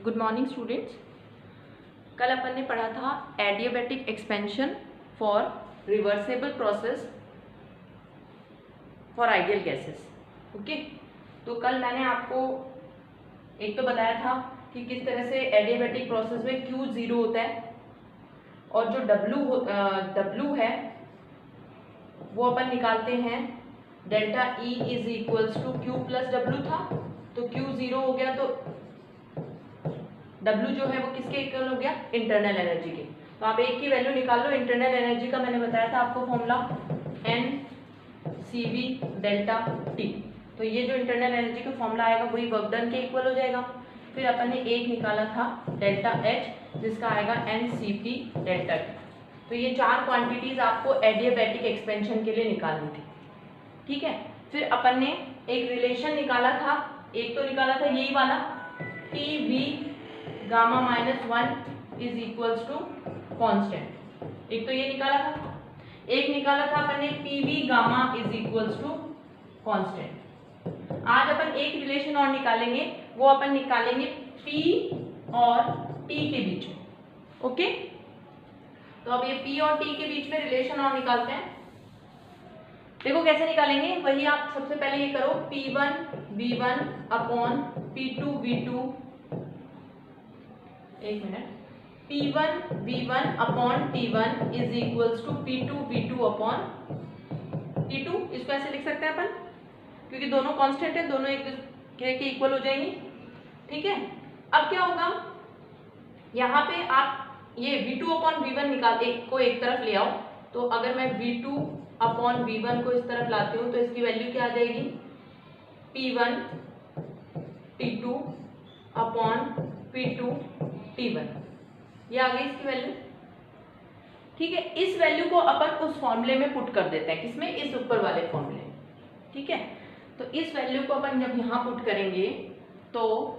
Good morning students. कल अपन ने पढ़ा था adiabatic expansion for reversible process for ideal gases. Okay, तो कल मैंने आपको एक तो बताया था कि किस तरह से एडियाबैटिक प्रोसेस में Q0 होता है और जो W है वो अपन निकालते हैं delta E is equals to Q plus W था, तो Q0 हो गया, तो W जो है वो किसके इक्वल हो गया, इंटरनल एनर्जी के। तो आप एक की वैल्यू निकाल लो। इंटरनल एनर्जी का मैंने बताया था आपको फॉर्मूला NCV डेल्टा T। तो ये जो इंटरनल एनर्जी का फॉर्मूला आएगा वही वर्क डन के इक्वल हो जाएगा। फिर अपन ने एक निकाला था डेल्टा H जिसका आएगा NCP डेल्टा T। तो ये चार क्वांटिटीज आपको एडियाबैटिक एक्सपेंशन के लिए निकालनी थी। ठीक है, फिर अपन ने एक रिलेशन निकाला था, एक तो निकाला था यही वाला TV gamma minus 1 is equals to constant. एक तो ये निकाला था, एक निकाला था अपन ने PV gamma is equals to constant. आज अपन एक रिलेशन और निकालेंगे, वो अपन निकालेंगे P और T के बीच में। ओके, तो अब ये P और T के बीच में रिलेशन और निकालते हैं। देखो कैसे निकालेंगे, वही आप सबसे पहले ये करो P1 V1 upon P2 V2, एक minute, P1 V1 upon T1 is equals to P2 V2 upon T2। इसको ऐसे लिख सकते हैं अपन, क्योंकि दोनों कांस्टेंट है, दोनों एक दूसरे के इक्वल हो जाएंगे। ठीक है, अब क्या होगा, यहाँ पे आप ये V2 अपॉन V1 निकाल को एक तरफ ले आओ। तो अगर मैं V2 अपॉन V1 को इस तरफ लाती हूँ तो इसकी वैल्यू क्या आ जाएगी, P1 T2 upon P2 T1, ये आ गई इसकी वैल्यू। ठीक है, इस वैल्यू को अपन उस फॉर्मूले में पुट कर देते हैं, किसमें, इस ऊपर वाले फॉर्मूले में। ठीक है, तो इस वैल्यू को अपन जब यहां पुट करेंगे तो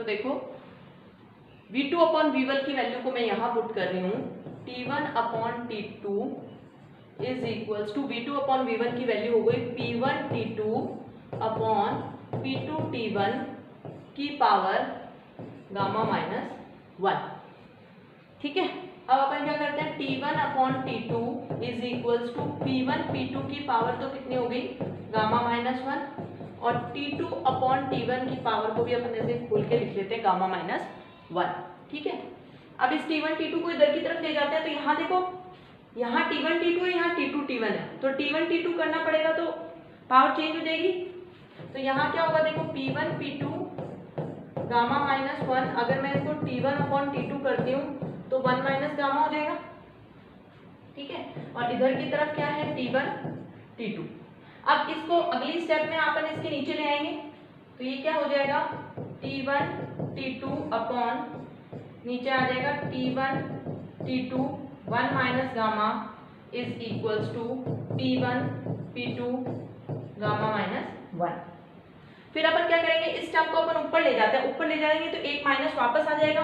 देखो V2 अपॉन V1 की वैल्यू को मैं यहां पुट कर रही हूं, T1 upon T2 is equals to V2 upon V1 की वैल्यू हो गई P1 T2 upon P2 T1 की पावर गामा माइनस 1। ठीक है, अब अपन क्या करते हैं, T1 upon T2 is equals to P1 P2 की पावर तो कितनी हो गई, गामा माइनस 1, और T2 अपॉन T1 की पावर को भी अपन ऐसे खोल के लिख लेते हैं गामा माइनस 1। ठीक है, अब इस T1 T2 को इधर की तरफ ले जाते हैं, तो यहाँ देखो, यहाँ T1 T2 है, यहाँ T2 T1 है, तो T1 T2 करना पड़ेगा तो पावर चेंज हो जाएगी। तो यहाँ क्या होगा, देखो P1 P2 गामा माइनस 1, अगर मैं इसको T1 अपॉन T2 करती हूँ तो 1 माइनस गामा हो जाएगा। ठीक है, और इधर की तरफ क्या है, T1 T2। अब इसको अगली स्टेप में अपन इसके नीचे ले आएंगे, तो ये क्या हो जाएगा, T1 T2 अपॉन नीचे आ जाएगा T1 T2 1 minus gamma is equals to P1 P2 gamma minus 1। फिर अपन क्या करेंगे, इस टर्म को अपन ऊपर ले जाते हैं, ऊपर ले जाएंगे तो एक माइनस वापस आ जाएगा,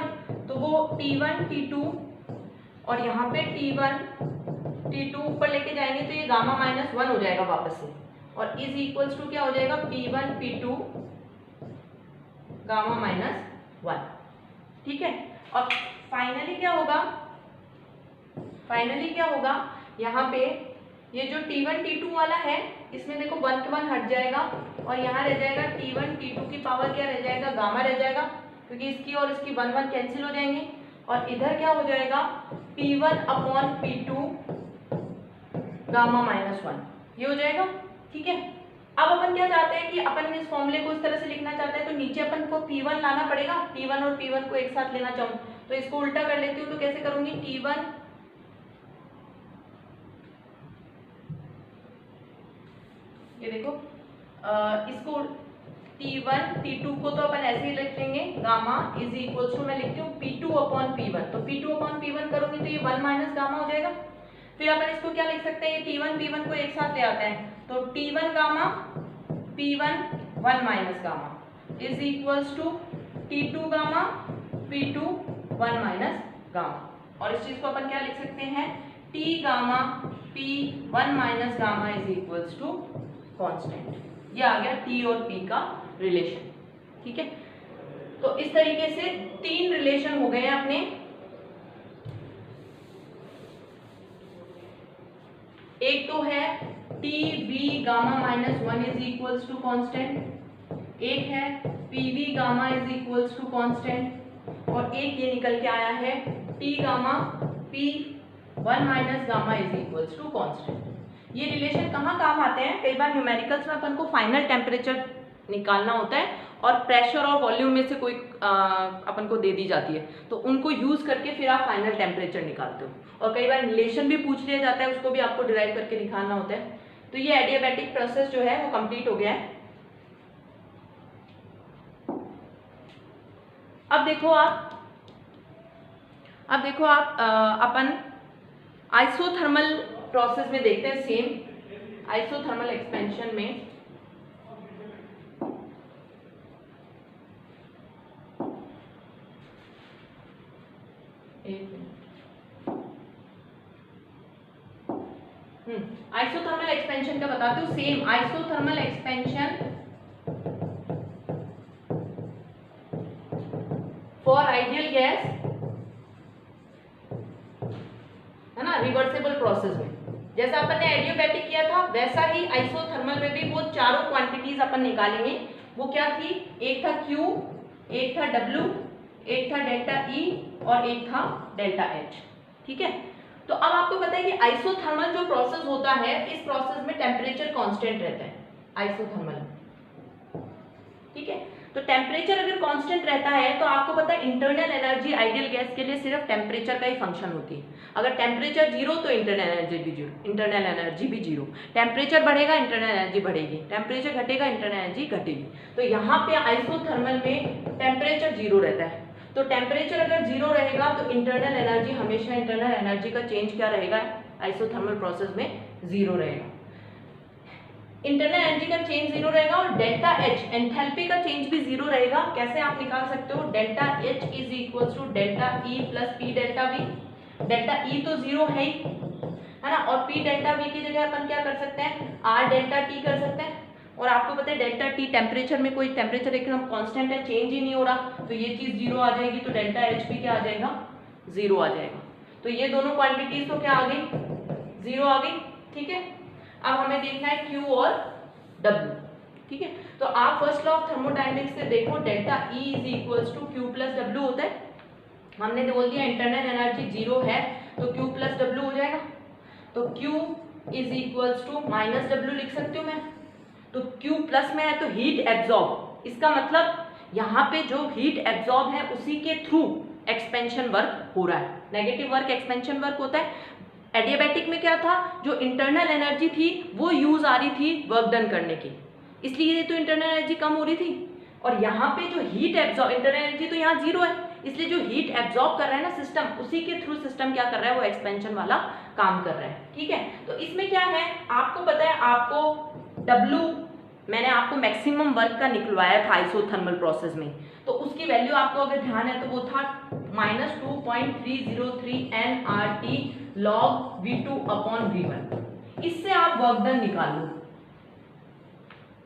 तो वो T1 T2 और यहाँ पे T1 T2 ऊपर लेके जाएंगे तो ये गामा माइनस 1 हो जाएगा वापस से, और इज इक्वल्स टू क्या हो जाएगा, P1 P2 गामा माइनस 1। ठीक है, और फाइनली क्या होगा, यहाँ पे ये जो T1 T2 वाला है इसमें देखो 1 1 हट जाएगा, और यहाँ रह जाएगा T1 T2 की पावर क्या रह जाएगा, गामा रह जाएगा, क्योंकि इसकी और इसकी 1 1 कैंसिल हो जाएंगे, और इधर क्या हो जाएगा, P1 upon P2 gamma minus 1, ये हो जाएगा। ठीक है, अब अपन क्या चाहते हैं कि अपन इस फॉर्मूले को इस तरह से लिखना चाहते हैं, तो नीचे अपन को P1 लाना पड़ेगा, T1 और P1 को एक साथ लेना चाहूँ तो इसको उल्टा कर लेती हूँ, तो कैसे करूंगी, T1 ये देखो, इसको T1 T2 को तो अपन ऐसे ही लिख लेंगे, गामा इज इक्वल्स टू मैं लिखती हूँ P2 अपॉन P1, तो P2 अपॉन P1 करूंगी तो ये 1 माइनस गामा हो जाएगा। फिर अपन इसको क्या लिख सकते हैं, T1 P1 को एक साथ ले आते हैं, तो T1 gamma P1 1 minus gamma is equals to T2 gamma P2 1 minus gamma, और इस चीज को अपन क्या लिख सकते हैं, T gamma P 1 minus gamma is equals to constant. ये आ गया T और P का रिलेशन। ठीक है, तो इस तरीके से 3 रिलेशन हो गए हैं अपने। एक तो है T V gamma minus 1 is equals to constant, एक है P V gamma is equals to constant, और एक ये निकल के आया है T gamma P 1 minus gamma is equals to constant. ये रिलेशन कहाँ काम आते हैं? कई बार न्यूमेरिकल्स में अपन को फाइनल टेम्परेचर निकालना होता है और प्रेशर और वॉल्यूम में से कोई अपन को दे दी जाती है, तो उनको यूज करके फिर आप फाइनल टेम्परेचर निकालते हो। और कई बार रिलेशन भी पूछ लिया जाता है, उसको भी आपको डिराइव करके निकालना होता है। तो ये एडियाबैटिक प्रोसेस जो है वो कंप्लीट हो गया है। अब देखो आप अपन आइसोथर्मल प्रोसेस में देखते हैं। सेम आइसोथर्मल एक्सपेंशन में आइसोथर्मल एक्सपेंशन का बताते हूँ। Same isothermal expansion for ideal gas है ना, रिवर्सिबल प्रोसेस में। जैसा अपन ने एडियाबैटिक किया था वैसा ही आइसोथर्मल में भी वो चारों क्वांटिटीज अपन निकालेंगे। वो क्या थी? एक था Q, एक था W, एक था डेल्टा E और एक था डेल्टा H। ठीक है, तो अब आपको पता है कि आइसोथर्मल जो प्रोसेस होता है, इस प्रोसेस में टेम्परेचर कांस्टेंट रहता है आइसोथर्मल। ठीक है, तो टेम्परेचर अगर कांस्टेंट रहता है तो आपको पता है इंटरनल एनर्जी आइडियल गैस के लिए सिर्फ टेम्परेचर का ही फंक्शन होती है। अगर टेम्परेचर जीरो तो इंटरनल एनर्जी भी जीरो। टेम्परेचर बढ़ेगा इंटरनल एनर्जी बढ़ेगी, टेम्परेचर घटेगा इंटरनल एनर्जी घटेगी। तो यहाँ पे आइसोथर्मल में टेम्परेचर जीरो रहता है, तो टेम्परेचर अगर जीरो रहेगा तो इंटरनल एनर्जी, हमेशा इंटरनल एनर्जी का चेंज क्या रहेगा? आइसोथर्मल प्रोसेस में जीरो रहेगा। इंटरनल एनर्जी का चेंज जीरो रहेगा और डेल्टा एच एंथैल्पी का चेंज भी जीरो रहेगा। कैसे आप निकाल सकते हो? Delta H is equal to delta E plus P delta V. Delta E तो जीरो है ही, है ना, और पी डेल्टा वी की जगह अपन क्या कर सकते हैं? आर डेल्टा टी कर सकते हैं। और आपको पता है डेल्टा टी टेम्परेचर में, कोई टेम्परेचर एकदम कांस्टेंट है, चेंज ही नहीं हो रहा, तो ये चीज जीरो आ जाएगी, तो डेल्टा एच भी क्या आ जाएगा? जीरो आ जाएगा। तो ये दोनों क्वांटिटीज तो क्या आ गई? जीरो आ गई। ठीक है, अब हमें देखना है Q और W। ठीक है, तो आप फर्स्ट लॉ ऑफ थर्मोडायनेमिक्स से देखो, delta E is equals to Q plus W होता है। हमने बोल दिया इंटरनल एनर्जी जीरो है तो Q प्लस W हो जाएगा। तो Q is equals to minus W लिख सकती हूँ मैं। तो Q प्लस में है तो हीट एब्जॉर्ब, इसका मतलब यहाँ पे जो हीट एब्जॉर्ब है उसी के थ्रू एक्सपेंशन वर्क हो रहा है। नेगेटिव वर्क एक्सपेंशन वर्क होता है। एडियाबैटिक में क्या था? जो इंटरनल एनर्जी थी वो यूज आ रही थी वर्क डन करने की, इसलिए तो इंटरनल एनर्जी कम हो रही थी। और यहाँ पे जो हीट एब्जॉर्ब, इंटरनल एनर्जी तो यहाँ जीरो है, इसलिए जो हीट एब्जॉर्ब कर रहा है ना सिस्टम, उसी के थ्रू सिस्टम क्या कर रहा है? वो एक्सपेंशन वाला काम कर रहा है। ठीक है, तो इसमें क्या है आपको पता है, आपको W मैंने आपको मैक्सिमम वर्क का निकलवाया था आइसोथर्मल प्रोसेस में, तो उसकी वैल्यू आपको अगर ध्यान है तो वो था -2.303 nRT log V2 upon V1। इससे आप वर्क डन निकाल लो।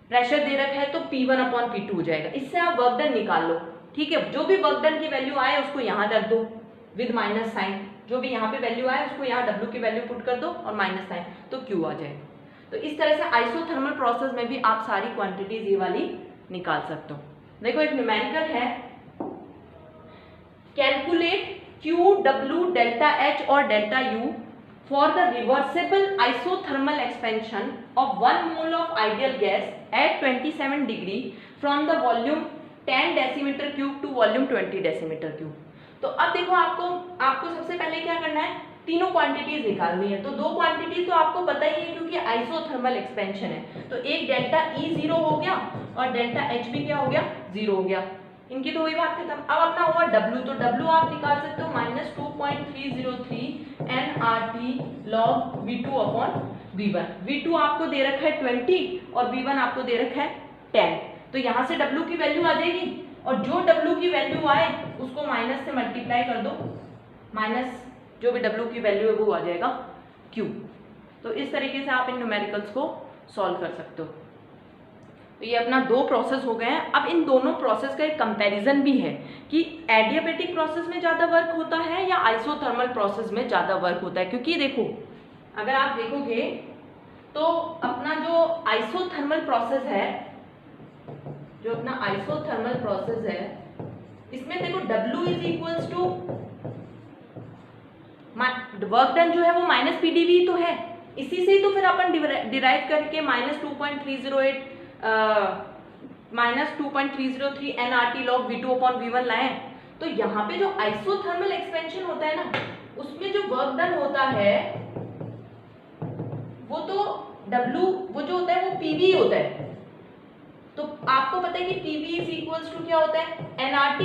प्रेशर दे रखा है तो P1 अपॉन P2 हो जाएगा, इससे आप वर्क डन निकाल लो। ठीक है, जो भी वर्क डन की वैल्यू आए उसको यहाँ रख दो विद माइनस साइन, जो भी यहाँ पे वैल्यू आए उसको यहाँ W की वैल्यू पुट कर दो और माइनस साइन, तो Q आ जाएगा। तो इस तरह से आइसोथर्मल प्रोसेस में भी आप सारी क्वांटिटीज ये वाली निकाल सकते हो। देखो एक न्यूमेरिकल है, calculate Q, W, delta H और delta U for the reversible isothermal expansion of 1 mole of ideal gas at 27 degree from the volume 10 decimeter cube to volume 20 decimeter cube। तो अब देखो आपको सबसे पहले क्या करना है? तीनों क्वांटिटीज निकालनी है। तो दो क्वांटिटीज तो आपको पता ही है क्योंकि आइसोथर्मल एक्सपेंशन है। तो एक डेल्टा E जीरो हो गया और डेल्टा H भी क्या हो गया? जीरो हो गया। इनकी तो वही बात खत्म। अब अपना हुआ W, तो W आप निकाल सकते हो -2.303 nRT log V2 upon V1। V2 आपको दे रखा है 20 और V1 आपको दे रखा है 10। तो यहाँ से W की वैल्यू आ जाएगी और जो W की वैल्यू आए उसको माइनस से मल्टीप्लाई कर दो, माइनस जो भी W की वैल्यू है वो आ जाएगा Q। तो इस तरीके से आप इन न्यूमेरिकल्स को सॉल्व कर सकते हो। तो ये अपना दो प्रोसेस हो गए हैं। अब इन दोनों प्रोसेस का एक कंपैरिजन भी है कि एडियाबैटिक प्रोसेस में ज़्यादा वर्क होता है या आइसोथर्मल प्रोसेस में ज़्यादा वर्क होता है। क्योंकि देखो अगर आप देखोगे तो अपना जो आइसोथर्मल प्रोसेस है, जो अपना आइसोथर्मल प्रोसेस है, इसमें देखो W is equals to work done जो है वो माइनस PdV तो है, इसी से ही तो फिर अपन डिराइव करके -2.303 nRT log V2/V1 लाए। तो यहाँ पे जो आइसोथर्मल एक्सपेंशन होता है ना, उसमें जो वर्क डन होता है वो तो W वो जो होता है वो PV होता है। तो आपको पता है कि PV इज इक्वल्स टू क्या होता है, nRT।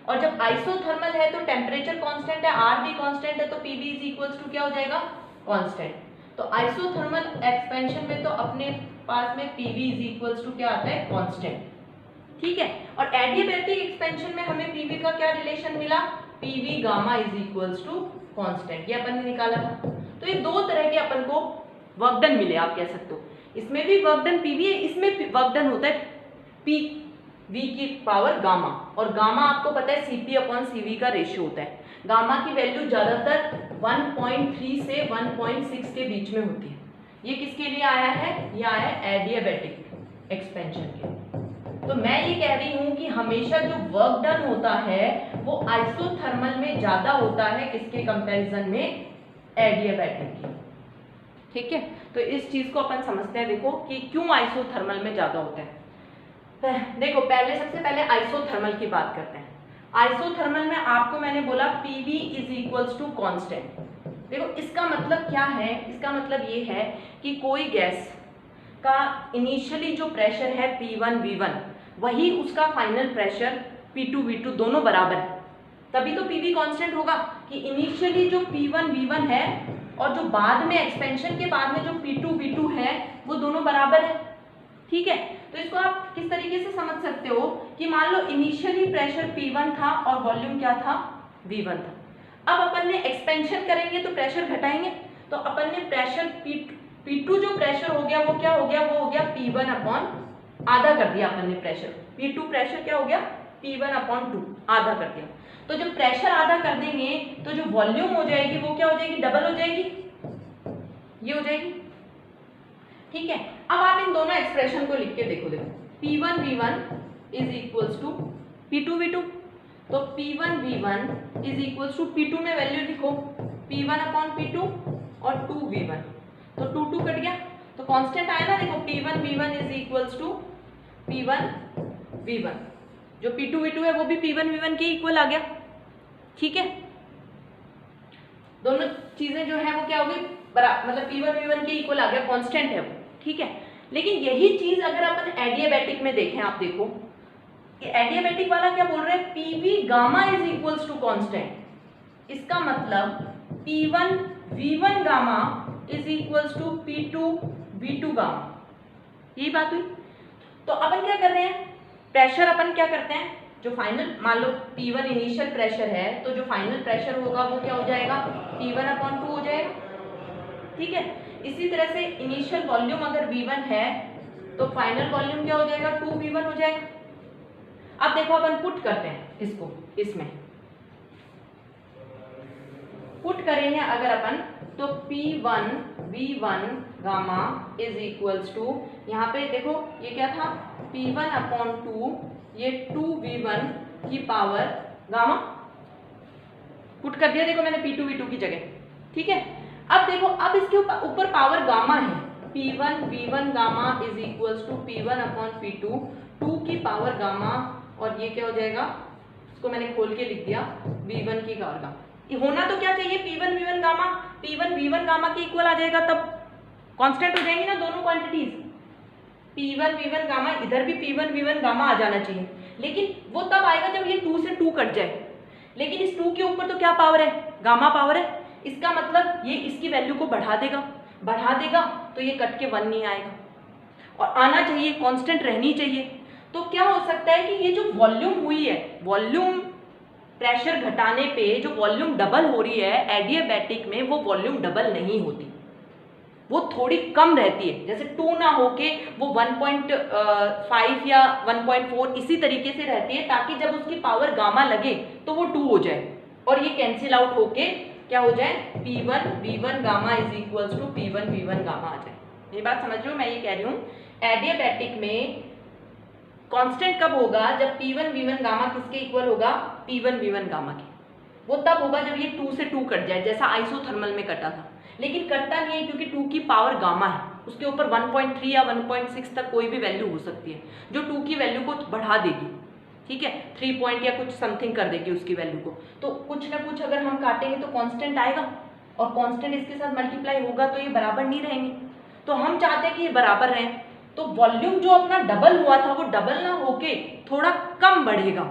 और जब आइसोथर्मल है तो टेम्परेचर कांस्टेंट है, R भी कांस्टेंट है, तो PV इज इक्वल्स टू क्या हो जाएगा, कांस्टेंट। तो आइसोथर्मल एक्सपेंशन में तो अपने पास में PV इज इक्वल्स टू क्या आता है, कांस्टेंट। ठीक है। और एडियाबैटिक एक्सपेंशन में हमें PV का क्या रिलेशन मिला, PV gamma is equals to constant. ये अपन ने निकाला था। तो ये दो तरह के अपन को वर्क डन मिले, आप कह सकते हो। इसमें भी वर्क डन PV है, इसमें वर्क डन होता है PV की पावर गामा। और गामा आपको पता है CP/CV का रेशियो होता है। गामा की वैल्यू ज्यादातर 1.3 से 1.6 के बीच में होती है। ये किसके लिए आया है, ये आया है एडियाबैटिक एक्सपेंशन के। तो मैं ये कह रही हूं कि हमेशा जो वर्क डन होता है वो आइसोथर्मल में ज्यादा होता है, किसके कंपैरिजन में, एडियाबैटिक के। ठीक है। तो इस चीज को अपन समझते हैं, देखो कि क्यों आइसोथर्मल में ज्यादा होता है। देखो सबसे पहले आइसोथर्मल की बात करते हैं। आइसोथर्मल में आपको मैंने बोला PV is equals to constant. देखो इसका मतलब क्या है, इसका मतलब ये है कि कोई गैस का इनिशियली जो प्रेशर है P1V1 वही उसका फाइनल प्रेशर P2V2 दोनों बराबर है, तभी तो PV कांस्टेंट होगा। कि इनिशियली जो P1V1 है और जो बाद में एक्सपेंशन के बाद में जो P2V2 है वो दोनों बराबर है। ठीक है। तो इसको आप किस तरीके से समझ सकते हो कि मान लो इनिशियली प्रेशर P1 था और वॉल्यूम क्या था, V1 था। अब अपन ने एक्सपेंशन करेंगे तो प्रेशर घटाएंगे, तो अपन ने प्रेशर P2 जो प्रेशर हो गया वो क्या हो गया, वो हो गया P1/, आधा कर दिया अपन ने प्रेशर। P2 प्रेशर क्या हो गया, P1/2, आधा कर दिया। तो जब प्रेशर आधा कर देंगे तो जो वॉल्यूम हो जाएगी वो क्या हो जाएगी, डबल हो जाएगी, ये हो जाएगी। ठीक है। अब आप इन दोनों एक्सप्रेशन को लिख के देखो P1V1 is equals to P2V2। तो P1V1 is equals to P2 में वैल्यू लिखो P1/P2 और 2V1, तो 2 कट गया तो कांस्टेंट आया ना। देखो P1V1 is equals to P1V1, जो P2V2 है वो भी P1V1 के इक्वल आ गया। ठीक है। दोनों चीजें जो है वो क्या होगी, मतलब P1V1 के इक्वल आ गया, कांस्टेंट है वो। ठीक है। लेकिन यही चीज अगर अपन एडियाबैटिक में देखें, आप देखो कि एडियाबैटिक वाला क्या बोल रहे हैं, PV gamma is equals to constant. इसका मतलब P1V1 gamma is equals to P2V2 gamma. यही बात हुई। तो अपन क्या कर रहे हैं, प्रेशर अपन क्या करते हैं, जो फाइनल मान लो P1 इनिशियल प्रेशर है तो जो फाइनल प्रेशर होगा वो क्या हो जाएगा, P1/2 हो जाएगा। ठीक है। इसी तरह से इनिशियल वॉल्यूम अगर V1 है तो फाइनल वॉल्यूम क्या हो जाएगा, 2V1 हो जाएगा। अब देखो अपन पुट करते हैं इसको, इसमें पुट करेंगे अगर अपन तो P1V1 gamma is equals to, यहाँ पे देखो ये क्या था, P1/2, ये 2V1 की पावर गामा, पुट कर दिया देखो मैंने P2V2 की जगह। ठीक है। अब देखो अब इसके ऊपर पावर गामा है, P1V1 gamma is equals to P1/P2, 2 की पावर गामा, और ये क्या हो जाएगा, इसको मैंने खोल के लिख दिया V1 की पावर गामा। ये होना तो क्या चाहिए, P1V1 गामा P1V1 गामा के इक्वल आ जाएगा, तब कांस्टेंट हो जाएंगी ना दोनों क्वांटिटीज। P1V1 गामा, इधर भी P1V1 गामा आ जाना चाहिए, लेकिन वो तब आएगा जब ये 2 से 2 कट जाए। लेकिन इस 2 के ऊपर तो क्या पावर है, गामा पावर है। इसका मतलब ये इसकी वैल्यू को बढ़ा देगा तो ये कट के 1 नहीं आएगा, और आना चाहिए, कांस्टेंट रहनी चाहिए। तो क्या हो सकता है कि ये जो वॉल्यूम हुई है, वॉल्यूम प्रेशर घटाने पे जो वॉल्यूम डबल हो रही है, एडियाबैटिक में वो वॉल्यूम डबल नहीं होती। वो थोड़ी कम रहती है, जैसे 2 ना होके वो 1.5 या 1.4 इसी तरीके से रहती है, ताकि जब उसकी पावर गामा लगे तो वो 2 हो जाए और ये कैंसिल आउट होके क्या हो जाए, P1 V1 gamma is equals to P1 V1 gamma आ जाए। ये बात समझ रहे हो? मैं ये कह रही हूँ एडियाबैटिक में कांस्टेंट कब होगा, जब P1 V1 गामा किसके इक्वल होगा, P1 V1 गामा के। वो तब होगा जब ये 2 से 2 कट जाए, जैसा आइसोथर्मल में कटा था। लेकिन कटता नहीं है क्योंकि 2 की पावर गामा है, उसके ऊपर 1.3 या 1.6 तक कोई भी वैल्यू हो सकती है जो 2 की वैल्यू को बढ़ा देगी, ठीक है, 3 पॉइंट या कुछ समथिंग कर देगी उसकी वैल्यू को। तो कुछ ना कुछ अगर हम काटेंगे तो कांस्टेंट आएगा, और कांस्टेंट इसके साथ मल्टीप्लाई होगा तो ये बराबर नहीं रहेंगे। तो हम चाहते हैं कि ये बराबर रहें, तो वॉल्यूम जो अपना डबल हुआ था वो डबल ना होके थोड़ा कम बढ़ेगा,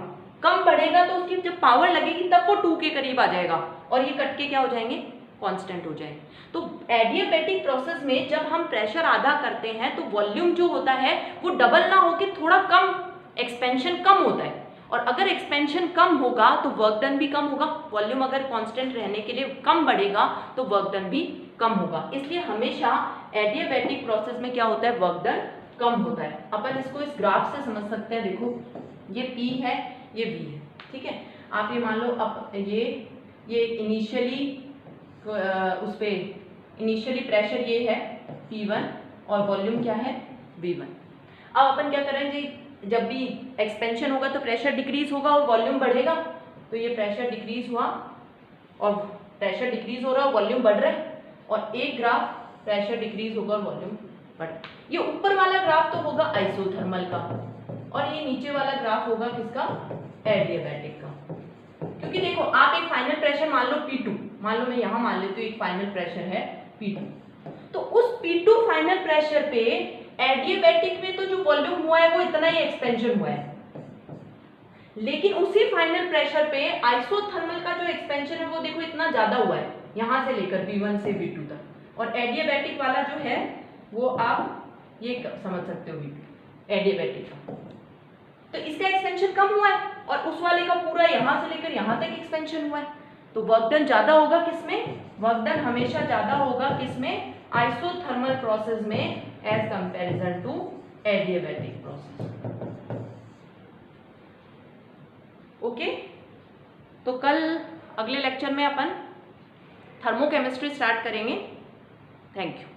कम बढ़ेगा तो उसकी जब पावर लगेगी तब वो 2 के करीब आ जाएगा, और ये कट के क्या हो जाएंगे, कांस्टेंट हो जाएंगे। तो एडियाबैटिक प्रोसेस में जब हम प्रेशर आधा करते हैं तो वॉल्यूम जो होता है वो डबल ना होके थोड़ा कम, एक्सपेंशन कम होता है, और अगर एक्सपेंशन कम होगा तो वर्क डन भी कम होगा। वॉल्यूम अगर कांस्टेंट रहने के लिए कम बढ़ेगा तो वर्क डन भी कम होगा। इसलिए हमेशा एडियाबैटिक प्रोसेस में क्या होता है, वर्क डन कम होता है। अपन इसको इस ग्राफ से समझ सकते हैं, देखो ये P है, ये V है, ठीक है। आप ये मान लो अब ये इनिशियली उस पे इनिशियली प्रेशर ये है P1 और वॉल्यूम क्या है V1। अब अपन क्या करेंगे, जब भी एक्सपेंशन होगा तो प्रेशर डिक्रीज होगा और वॉल्यूम बढ़ेगा, तो ये प्रेशर डिक्रीज हुआ और प्रेशर डिक्रीज हो रहा है, वॉल्यूम बढ़ रहा है, और एक ग्राफ प्रेशर डिक्रीज होगा और वॉल्यूम बढ़। ये ऊपर वाला ग्राफ तो होगा आइसोथर्मल का, और ये नीचे वाला ग्राफ होगा किसका, एडियाबैटिक का। क्योंकि देखो आप एक फाइनल प्रेशर मान लो P2, मान लो मैं यहां मान लेती हूँ एक फाइनल प्रेशर है P2, तो उस P2 फाइनल प्रेशर पे एडियाबैटिक में तो जो वॉल्यूम हुआ है वो इतना ही एक्सपेंशन हुआ है, लेकिन उसी फाइनल प्रेशर पे आइसोथर्मल का जो एक्सपेंशन है वो देखो इतना ज्यादा हुआ है, यहां से लेकर V1 से V2 तक, और एडियाबैटिक वाला जो है वो आप ये समझ सकते हो V2 एडियाबैटिक का, तो इसका एक्सपेंशन कम हुआ है और उस वाले का पूरा यहां से लेकर यहां तक एक्सपेंशन हुआ है, तो वर्क डन ज्यादा होगा किसमें, वर्क डन हमेशा ज्यादा होगा किसमें, आइसोथर्मल प्रोसेस में as comparison to adiabatic process. Okay, तो कल अगले लेक्चर में अपन थर्मोकेमिस्ट्री स्टार्ट करेंगे। Thank you.